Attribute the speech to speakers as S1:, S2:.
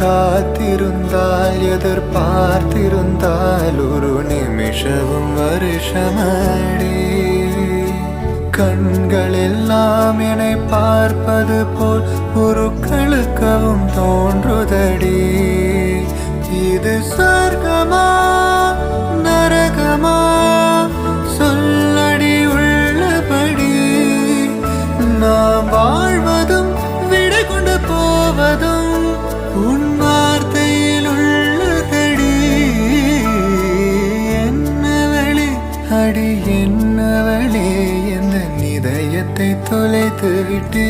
S1: காத்திருந்தால் எதிர்பார்த்திருந்தால் ஒரு நிமிஷமும் வருஷமடி. கண்கள் எல்லாம் என்னை பார்ப்பது போல் உருக்களுக்கவும் தோன்றுதடி. இது சொர்க்கமா நரகமா சொல்லடி உள்ளபடி. நாம் வாழ்வதும் விடை கொண்டு போவதும் உன் வார்த்தையில் உள்ளதடி. என்னவளே அடி என்னவளே எந்த இதயத்தை தொலைத்து விட்டே.